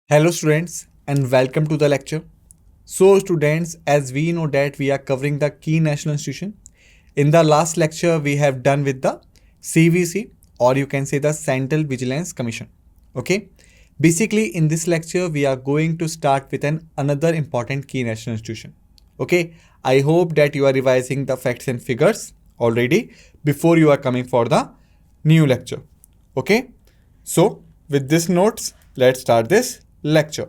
Hello students and welcome to the lecture. So students, as we know that we are covering the key national institution. In the last lecture we have done with the CVC, or you can say the Central Vigilance Commission. Okay. Basically in this lecture we are going to start with another important key national institution. Okay. I hope that you are revising the facts and figures already before you are coming for the new lecture. Okay. So with this notes, let's start this lecture.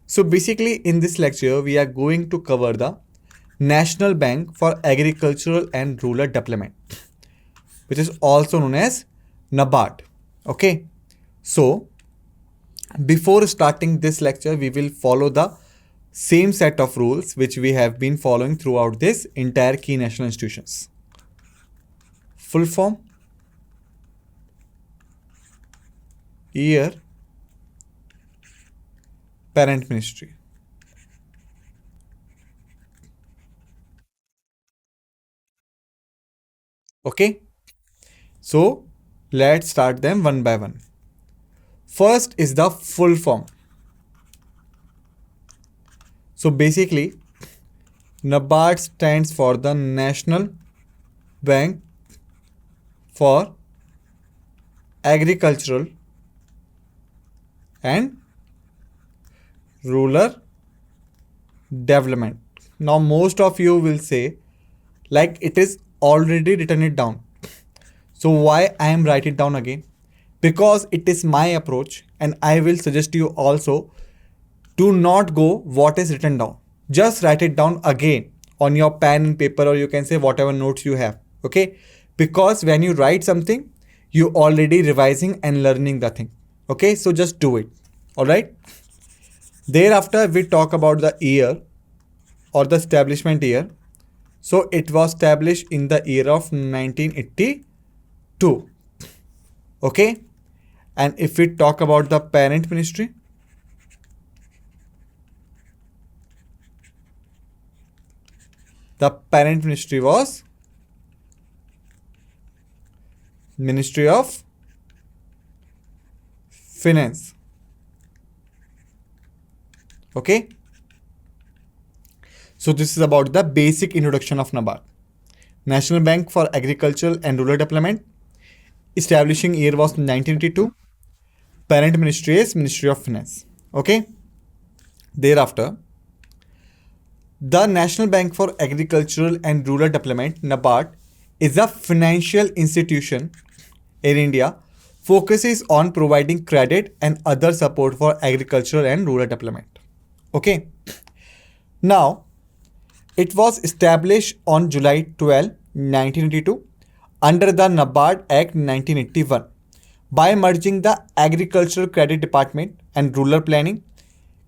So basically in this lecture, we are going to cover the National Bank for Agricultural and Rural Development, which is also known as NABARD. Okay. So before starting this lecture, we will follow the same set of rules which we have been following throughout this entire key national institutions. Full form, year, parent ministry. Okay. So let's start them one by one. First is the full form. So basically, NABARD stands for the National Bank for Agricultural and Rural Development. Now, most of you will say, like it is already written it down. So why I am write it down again? Because it is my approach, and I will suggest you also do not go what is written down. Just write it down again on your pen and paper, or you can say whatever notes you have. Okay. Because when you write something, you already revising and learning the thing. Okay. So just do it. All right. Thereafter, we talk about the year or the establishment year. So it was established in the year of 1982. Okay. And if we talk about the parent ministry, the parent ministry was Ministry of Finance. Okay. So this is about the basic introduction of NABARD. National Bank for Agricultural and Rural Development. Establishing year was 1982. Parent ministry is Ministry of Finance. Okay. Thereafter, the National Bank for Agricultural and Rural Development, NABARD, is a financial institution in India, focuses on providing credit and other support for agricultural and rural development. Okay. Now, it was established on July 12, 1982 under the NABARD Act 1981 by merging the Agricultural Credit Department and Rural Planning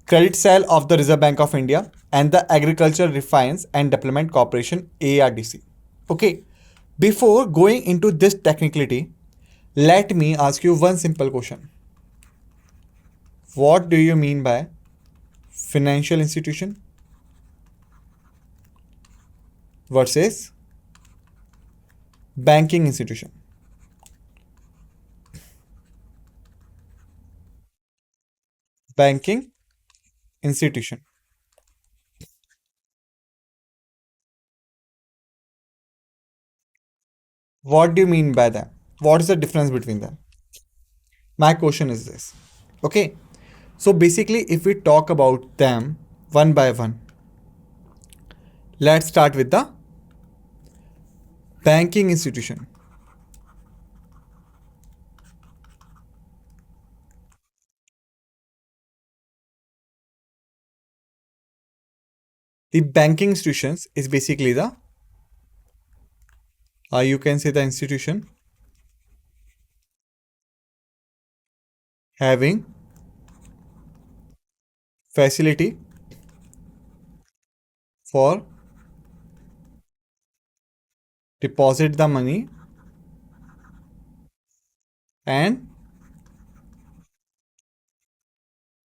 Credit Cell of the Reserve Bank of India and the Agricultural Refinance and Development Corporation ARDC. Okay, before going into this technicality, let me ask you one simple question. What do you mean by financial institution versus banking institution? Banking institution. What do you mean by that? What is the difference between them? My question is this. Okay. So basically, if we talk about them one by one, let's start with the banking institution. The banking institutions is basically the, you can say the institution having facility for deposit the money and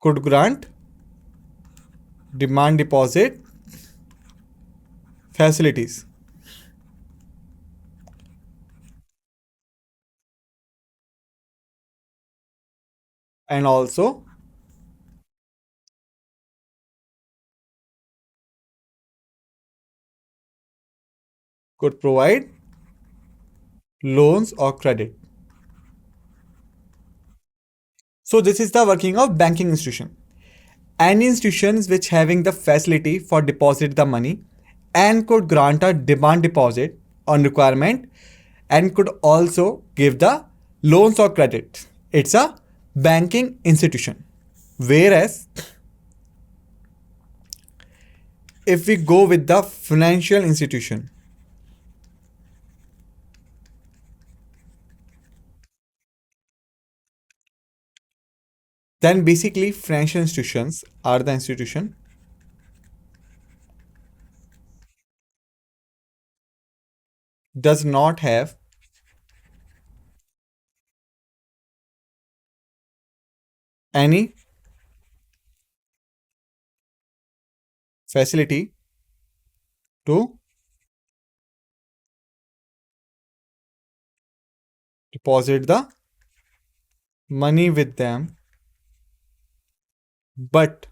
could grant demand deposit facilities. And also could provide loans or credit. So this is the working of banking institution. Any institutions which having the facility for deposit the money and could grant a demand deposit on requirement and could also give the loans or credit. It's a banking institution. Whereas if we go with the financial institution, then basically financial institutions are the institution does not have any facility to deposit the money with them, but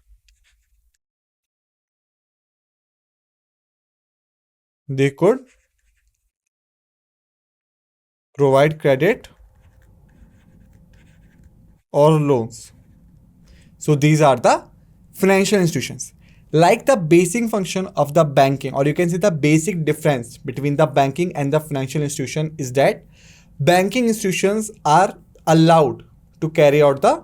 they could provide credit or loans. So these are the financial institutions. Like the basic function of the banking, or you can say the basic difference between the banking and the financial institution is that banking institutions are allowed to carry out the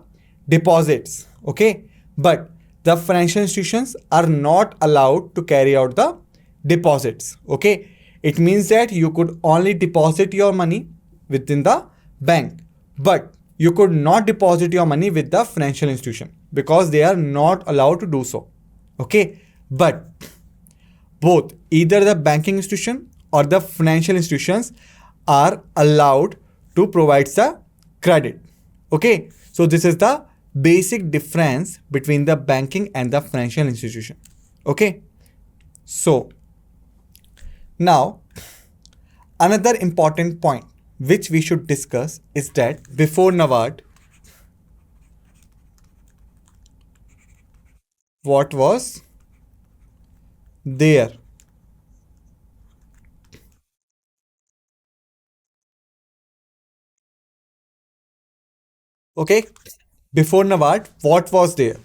deposits, okay? But the financial institutions are not allowed to carry out the deposits, okay? It means that you could only deposit your money within the bank, but you could not deposit your money with the financial institution because they are not allowed to do so, okay? But both either the banking institution or the financial institutions are allowed to provide the credit, okay? So this is the basic difference between the banking and the financial institution, okay? So now another important point which we should discuss is that before NABARD, what was there? Okay, before NABARD, what was there?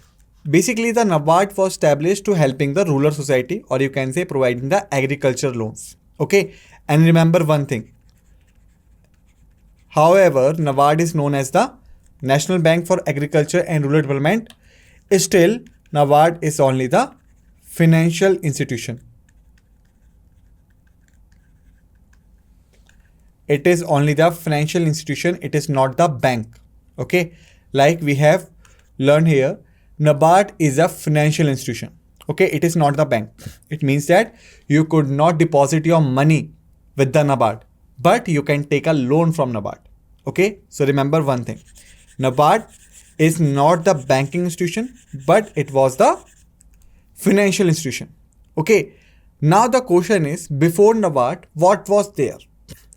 Basically, the NABARD was established to helping the rural society, or you can say providing the agriculture loans. Okay, and remember one thing. However, NABARD is known as the National Bank for Agriculture and Rural Development. Still, NABARD is only the financial institution. It is only the financial institution. It is not the bank. Okay, like we have learned here, NABARD is a financial institution. Okay, it is not the bank. It means that you could not deposit your money with the NABARD, but you can take a loan from NABARD. Okay, so remember one thing, NABARD is not the banking institution, but it was the financial institution. Okay, now the question is, before NABARD, what was there?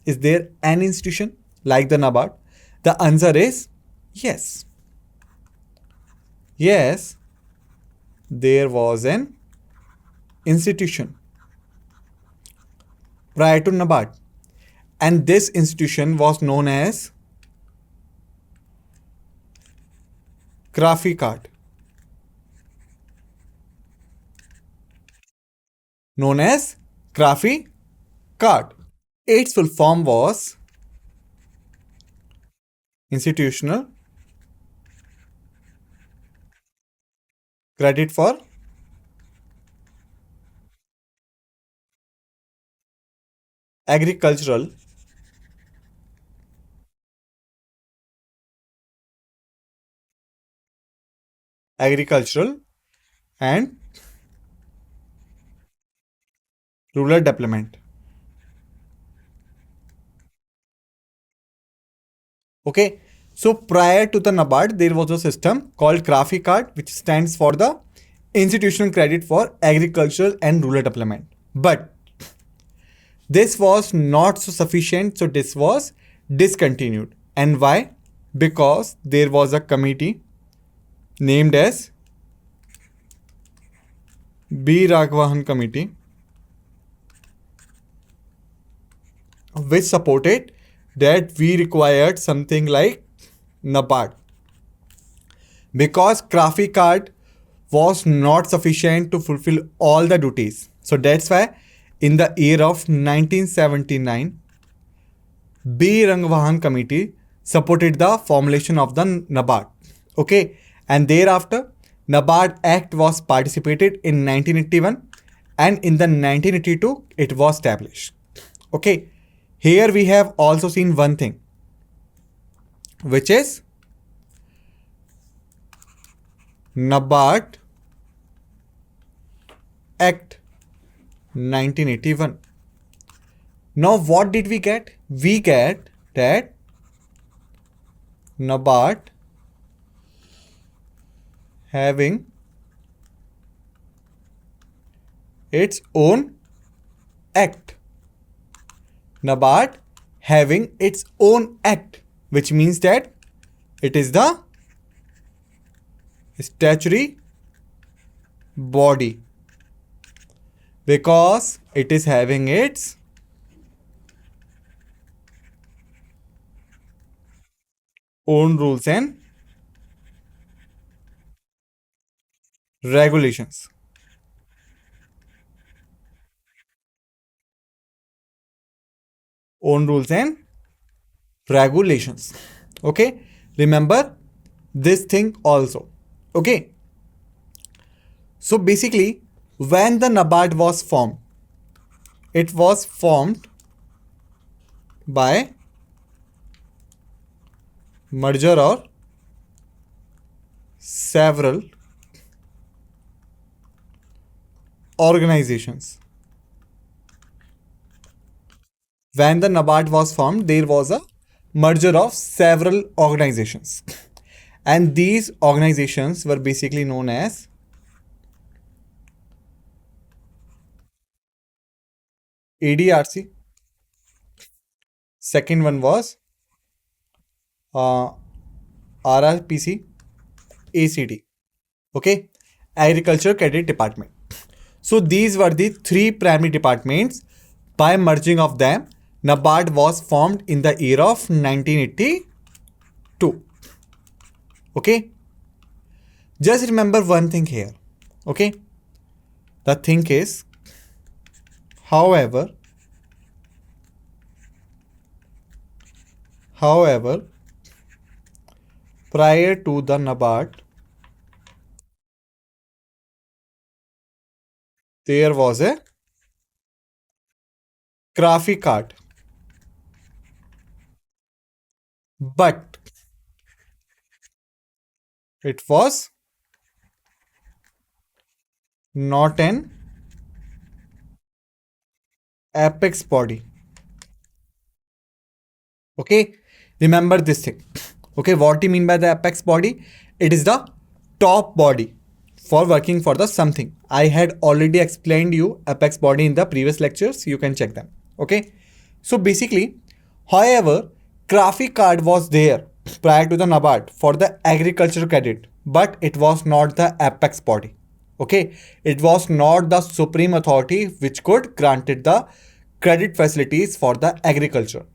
Is there an institution like the NABARD? The answer is yes. Yes, there was an institution prior to NABARD, and this institution was known as Card. Known as Card. Its full form was Institutional Credit for Agricultural and Rural Development. Okay, so prior to the NABARD, there was a system called Card, which stands for the Institutional Credit for Agricultural and Rural Development. But this was not so sufficient, so this was discontinued. And why? Because there was a committee named as B. Raghavan Committee, which supported that we required something like NABARD. Because graphic card was not sufficient to fulfill all the duties. So that's why in the year of 1979, B. Rangwahan Committee supported the formulation of the NABARD. Okay, and thereafter, NABARD Act was participated in 1981 and in the 1982 it was established. Okay, here we have also seen one thing, which is NABARD Act 1981. Now what did we get? We get that NABARD having its own act. NABARD having its own act, which means that it is the statutory body because it is having its own rules and regulations. Own rules and regulations. Okay, remember this thing also. Okay, so basically when the NABARD was formed, it was formed by merger of several organizations. When the NABARD was formed, there was a merger of several organizations. And these organizations were basically known as ADRC. Second one was RRPC, ACD. Okay, Agriculture Credit Department. So these were the three primary departments. By merging of them, NABARD was formed in the year of 1982. Okay, just remember one thing here. Okay, the thing is, however, prior to the NABARD, there was a graphic card, but it was not an apex body. Okay, remember this thing. Okay, what do you mean by the apex body? It is the top body for working for the something. I had already explained you apex body in the previous lectures. You can check them. Okay, so basically, however, graphic card was there prior to the NABARD for the agricultural credit, but it was not the apex body. Okay, it was not the supreme authority which could granted the credit facilities for the agriculture.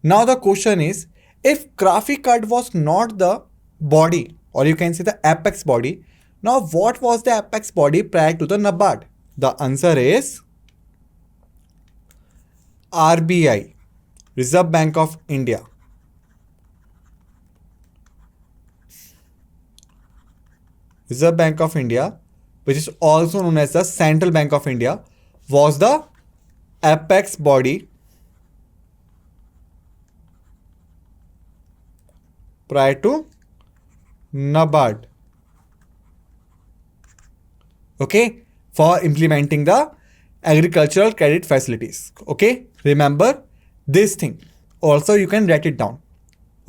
Now the question is, if graphic card was not the body, or you can say the apex body, now what was the apex body prior to the NABARD? The answer is RBI, Reserve Bank of India. Reserve Bank of India, which is also known as the Central Bank of India, was the apex body prior to NABARD. Okay, for implementing the agricultural credit facilities. Okay, remember this thing. Also, you can write it down.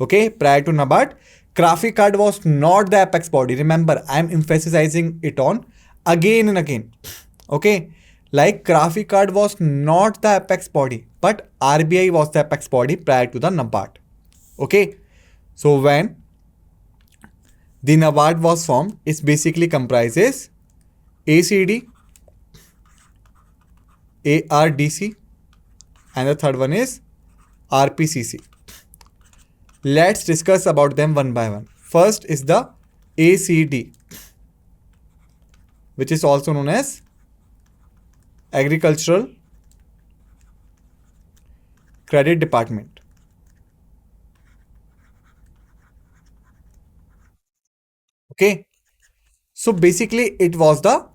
Okay, prior to NABARD, graphic card was not the apex body. Remember, I am emphasizing it on again and again. Okay, like graphic card was not the apex body, but RBI was the apex body prior to the NABARD. Okay, so when the NABARD was formed, it basically comprises ACD, ARDC, and the third one is RPCC. Let's discuss about them one by one. First is the ACD, which is also known as Agricultural Credit Department. Okay. So basically it was the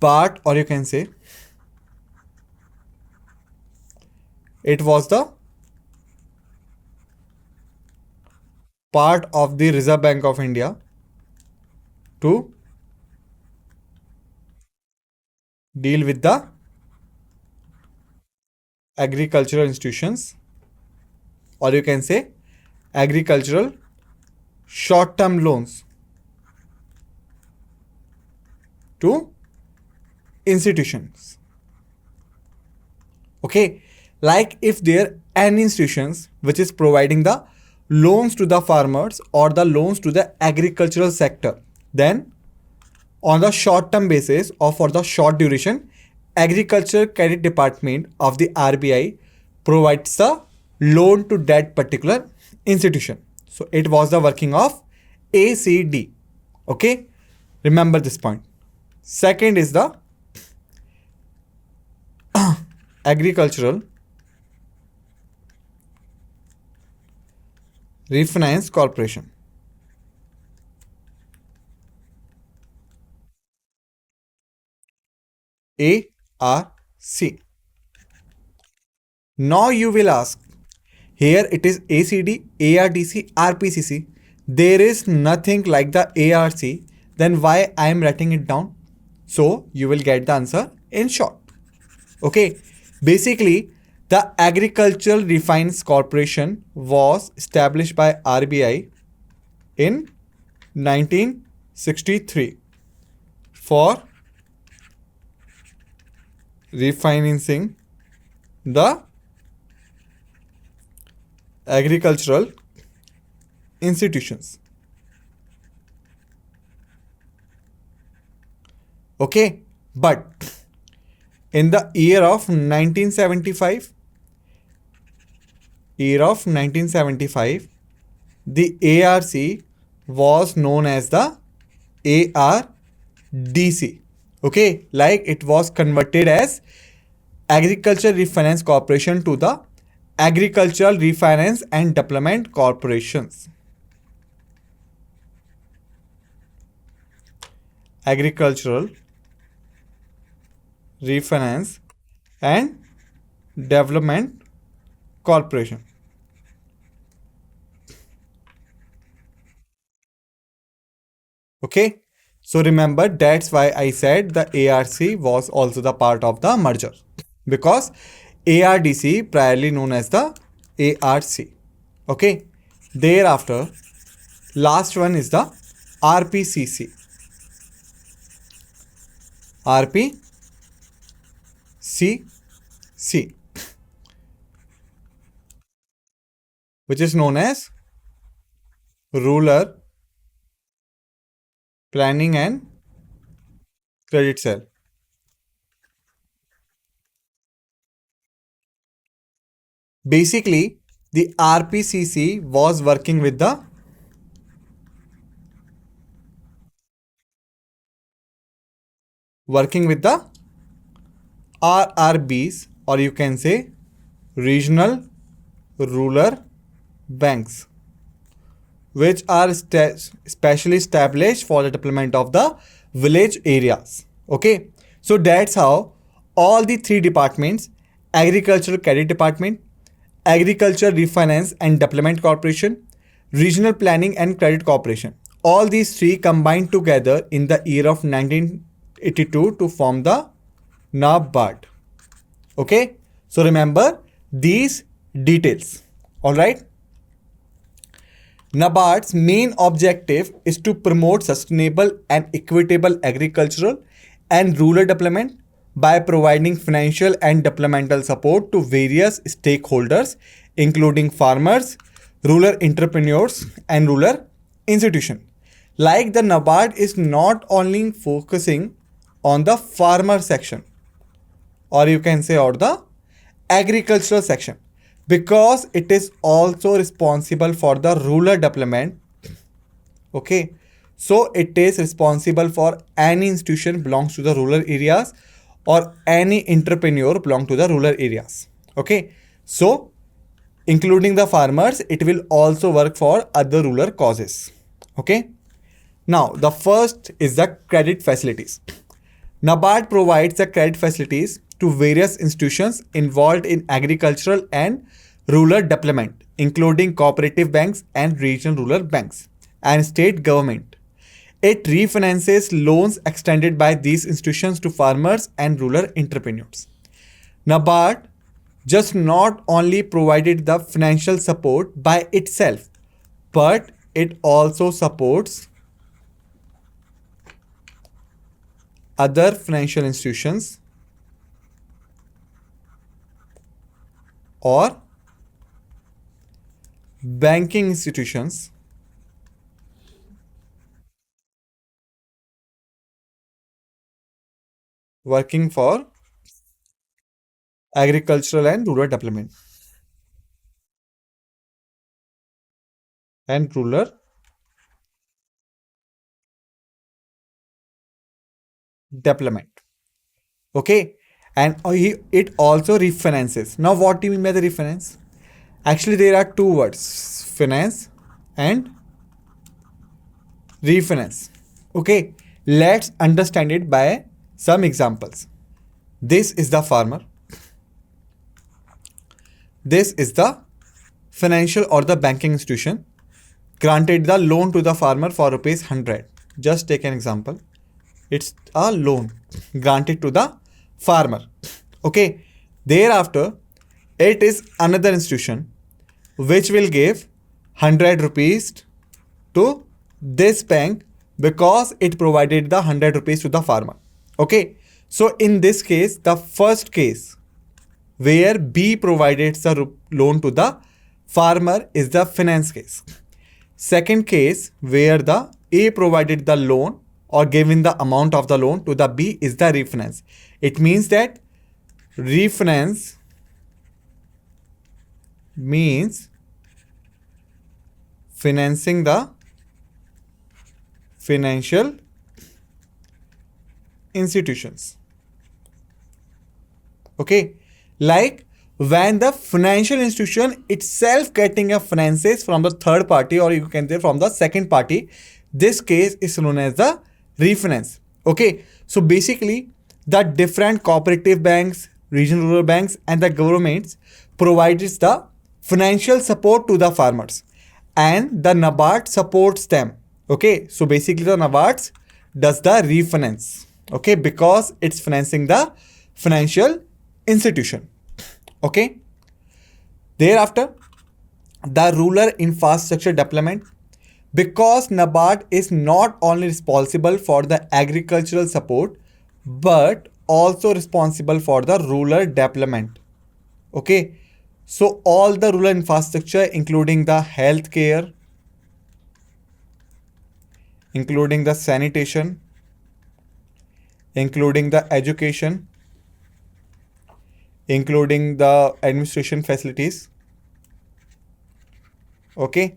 part, or you can say it was the part of the Reserve Bank of India to deal with the agricultural institutions, or you can say agricultural short-term loans to institutions. Okay, like if there any institutions which is providing the loans to the farmers or the loans to the agricultural sector, then on the short-term basis or for the short duration, Agriculture Credit Department of the RBI provides the loan to that particular institution. So it was the working of ACD. Okay, remember this point. Second is the Agricultural Refinance Corporation. ARC. Now you will ask, here it is ACD, ARDC, RPCC. There is nothing like the ARC. Then why I am writing it down? So you will get the answer in short. Okay. Basically, the Agricultural Refinance Corporation was established by RBI in 1963 for refinancing the agricultural institutions. Okay, but in the year of 1975, the ARC was known as the ARDC. Okay, like it was converted as Agriculture Refinance Corporation to the Agricultural Refinance and Development Corporations. Agricultural Refinance and Development Corporation. Okay, so remember that's why I said the ARC was also the part of the merger, because ARDC priorly known as the ARC. Okay, thereafter last one is the RPCC. RPCC, which is known as Rural Planning and Credit Cell. Basically, the RPCC was working with the RRBs, or you can say regional rural banks, which are specially established for the development of the village areas. Okay, so that's how all the three departments, Agricultural Credit Department, Agriculture Refinance and Development Corporation, Regional Planning and Credit Corporation, all these three combined together in the year of 1982 to form the NABARD. Okay, so remember these details. All right. NABARD's main objective is to promote sustainable and equitable agricultural and rural development by providing financial and developmental support to various stakeholders, including farmers, rural entrepreneurs, and rural institutions. Like the NABARD is not only focusing on the farmer section, or you can say or the agricultural section, because it is also responsible for the rural development. Okay, so it is responsible for any institution belongs to the rural areas or any entrepreneur belong to the rural areas. Okay, so including the farmers, it will also work for other rural causes. Okay, now the first is the credit facilities. NABARD provides the credit facilities to various institutions involved in agricultural and rural development, including cooperative banks and regional rural banks and state government. It refinances loans extended by these institutions to farmers and rural entrepreneurs. NABARD just not only provided the financial support by itself, but it also supports other financial institutions or banking institutions working for agricultural and rural development and rural development. Okay, and it also refinances. Now what do you mean by the refinance? Actually there are two words, finance and refinance. Okay, let's understand it by some examples. This is the farmer, this is the financial or the banking institution granted the loan to the farmer for rupees 100. Just take an example. It's a loan granted to the farmer. Okay. Thereafter, it is another institution which will give 100 rupees to this bank because it provided the 100 rupees to the farmer. Okay. So in this case, the first case where B provided the loan to the farmer is the finance case. Second case where the A provided the loan or given the amount of the loan to the B is the refinance. It means that refinance means financing the financial institutions. Okay, like when the financial institution itself getting a finances from the third party or you can say from the second party, this case is known as the refinance. Okay, so basically the different cooperative banks, regional rural banks and the governments provides the financial support to the farmers and the NABARD supports them. Okay, so basically the NABARD does the refinance. Okay, because it's financing the financial institution. Okay, thereafter the rural infrastructure development, because NABARD is not only responsible for the agricultural support but also responsible for the rural development. Okay, so all the rural infrastructure including the healthcare, including the sanitation, including the education, including the administration facilities. Okay,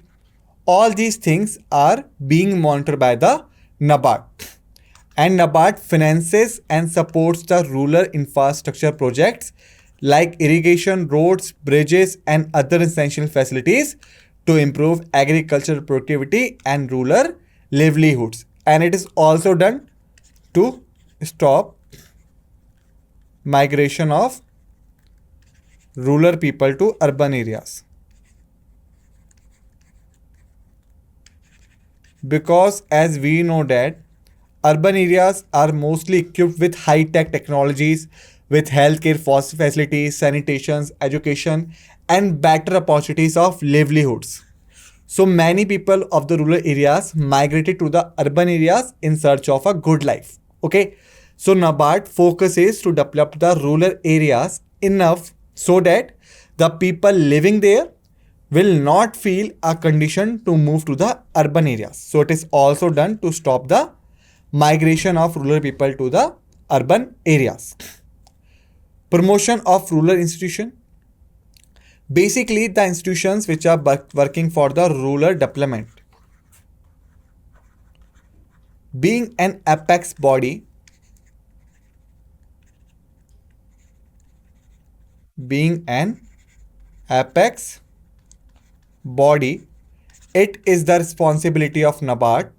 all these things are being monitored by the NABARD, and NABARD finances and supports the rural infrastructure projects like irrigation, roads, bridges and other essential facilities to improve agricultural productivity and rural livelihoods. And it is also done to stop migration of rural people to urban areas. Because as we know that urban areas are mostly equipped with high-tech technologies, with healthcare facilities, sanitations, education, and better opportunities of livelihoods. So many people of the rural areas migrated to the urban areas in search of a good life. Okay, so NABARD focuses to develop the rural areas enough so that the people living there will not feel a condition to move to the urban areas. So it is also done to stop the migration of rural people to the urban areas. Promotion of rural institution. Basically, the institutions which are working for the rural development. Being an apex body, being an apex body, it is the responsibility of NABARD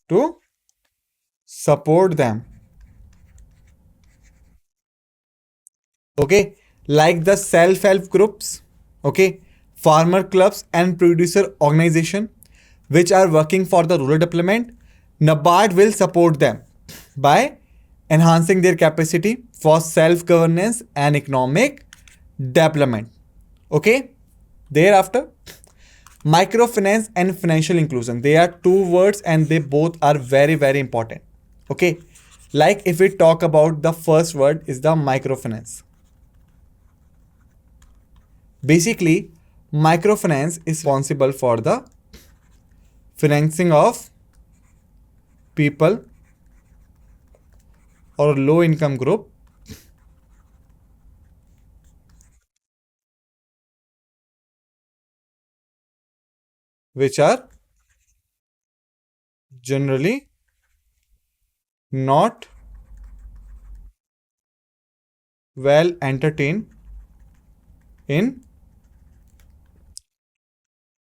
to support them. Okay, like the self-help groups, okay, farmer clubs and producer organization which are working for the rural development, NABARD will support them by enhancing their capacity for self-governance and economic development. Okay, thereafter, microfinance and financial inclusion, they are two words and they both are very, very important. Okay, like if we talk about the first word is the microfinance. Basically, microfinance is responsible for the financing of people or low income group which are generally not well entertained in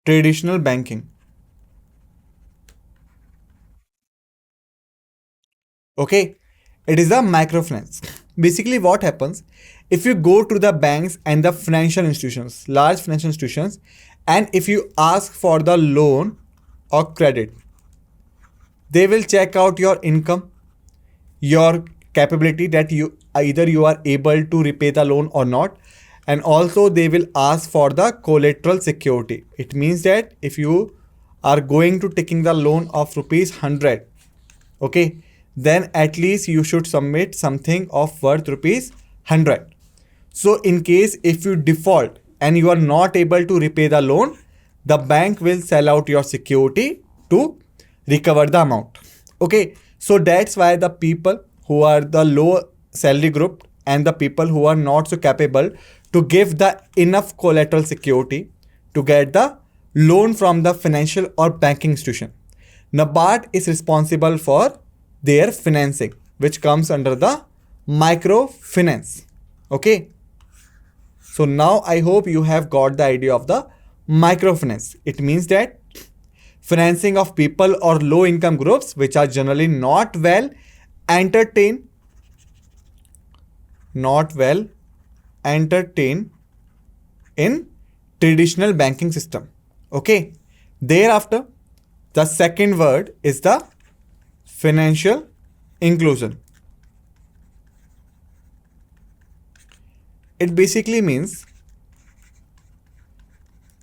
traditional banking. Okay, it is the microfinance. Basically, what happens if you go to the banks and the financial institutions, large financial institutions, and if you ask for the loan or credit, they will check out your income, your capability that you are able to repay the loan or not, and also they will ask for the collateral security. It means that if you are going to taking the loan of rupees 100, okay, then at least you should submit something of worth rupees 100. So in case if you default and you are not able to repay the loan, the bank will sell out your security to recover the amount. Okay, so that's why the people who are the low salary group and the people who are not so capable to give the enough collateral security to get the loan from the financial or banking institution, NABARD is responsible for their financing, which comes under the microfinance. Okay. So now I hope you have got the idea of the microfinance. It means that financing of people or low income groups which are generally not well entertained in traditional banking system. Okay. Thereafter, the second word is the financial inclusion. It basically means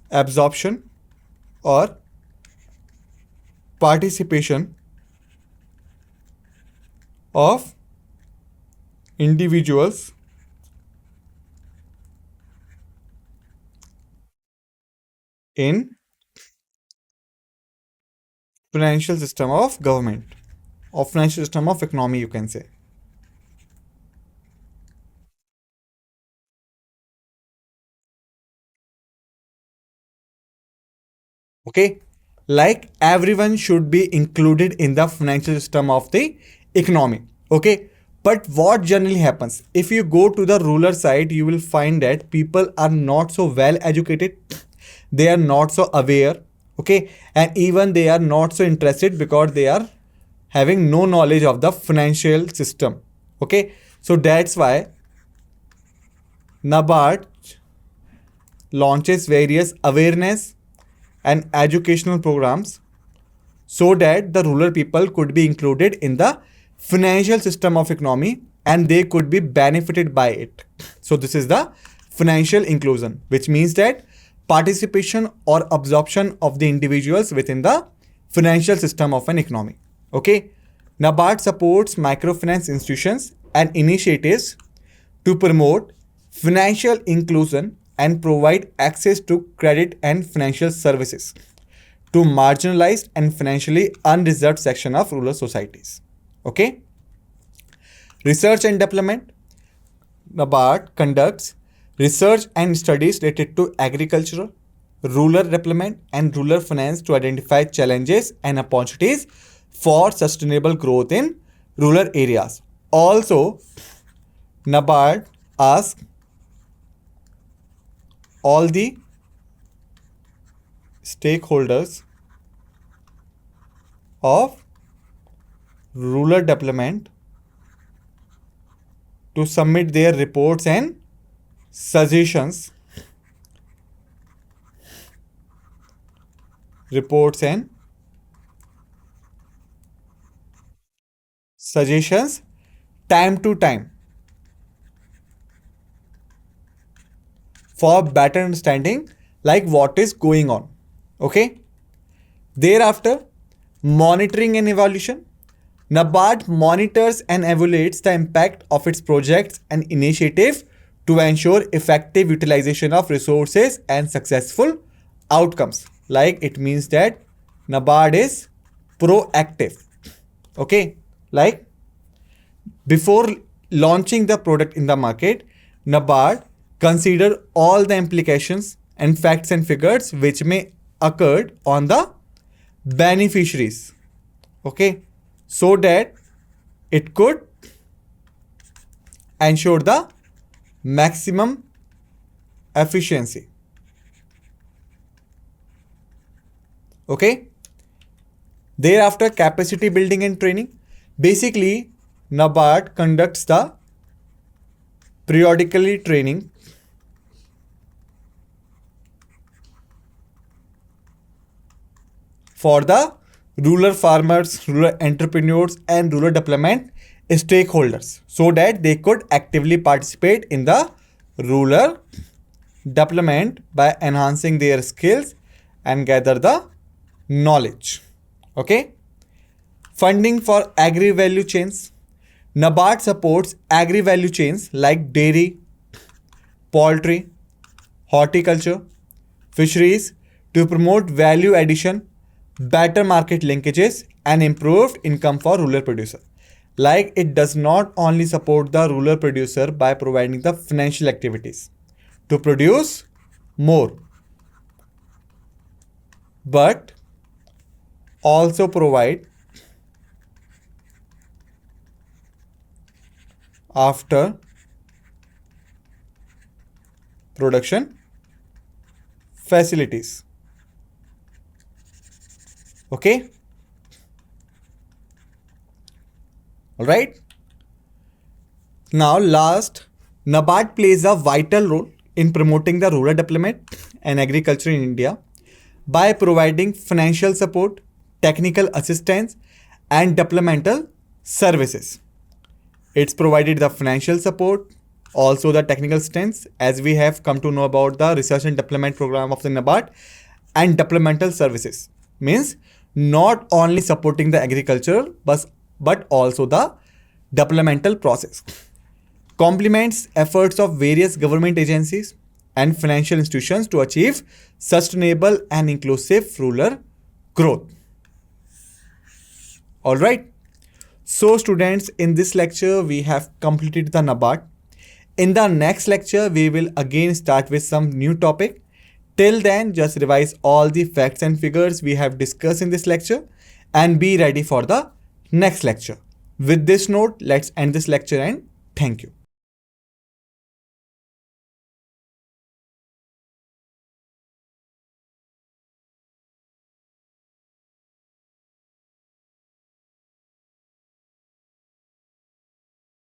absorption or participation of individuals in financial system of government or financial system of economy, you can say. Okay, like everyone should be included in the financial system of the economy. Okay, but what generally happens if you go to the rural side, you will find that people are not so well educated, they are not so aware. Okay, and even they are not so interested because they are having no knowledge of the financial system. Okay, so that's why NABARD launches various awareness and educational programs so that the rural people could be included in the financial system of economy and they could be benefited by it. So this is the financial inclusion, which means that participation or absorption of the individuals within the financial system of an economy. Okay, NABARD supports microfinance institutions and initiatives to promote financial inclusion and provide access to credit and financial services to marginalized and financially unreserved section of rural societies. Okay. Research and development. NABARD conducts research and studies related to agricultural, rural development, and rural finance to identify challenges and opportunities for sustainable growth in rural areas. Also, NABARD asks all the stakeholders of rural development to submit their reports and suggestions time to time for better understanding like what is going on. Okay. Thereafter, monitoring and evaluation. NABARD monitors and evaluates the impact of its projects and initiatives to ensure effective utilization of resources and successful outcomes. Like it means that NABARD is proactive. Okay. Like before launching the product in the market, NABARD consider all the implications and facts and figures which may occur on the beneficiaries. Okay. So that it could ensure the maximum efficiency. Okay. Thereafter, capacity building and training. Basically, NABARD conducts the periodically training for the rural farmers, rural entrepreneurs, and rural development stakeholders so that they could actively participate in the rural development by enhancing their skills and gather the knowledge. Okay. Funding for agri-value chains. NABARD supports agri-value chains like dairy, poultry, horticulture, fisheries to promote value addition, better market linkages, and improved income for rural producer. Like it does not only support the rural producer by providing the financial activities to produce more, but also provide after production facilities. Okay. All right. Now last, NABARD plays a vital role in promoting the rural development and agriculture in India by providing financial support, technical assistance, and developmental services. It's provided the financial support, also the technical assistance, as we have come to know about the research and development program of the NABARD, and developmental services. Means not only supporting the agricultural but also the developmental process. Complements efforts of various government agencies and financial institutions to achieve sustainable and inclusive rural growth. Alright. So students, in this lecture we have completed the NABARD. In the next lecture we will again start with some new topic. Till then, just revise all the facts and figures we have discussed in this lecture and be ready for the next lecture. With this note, let's end this lecture and thank you.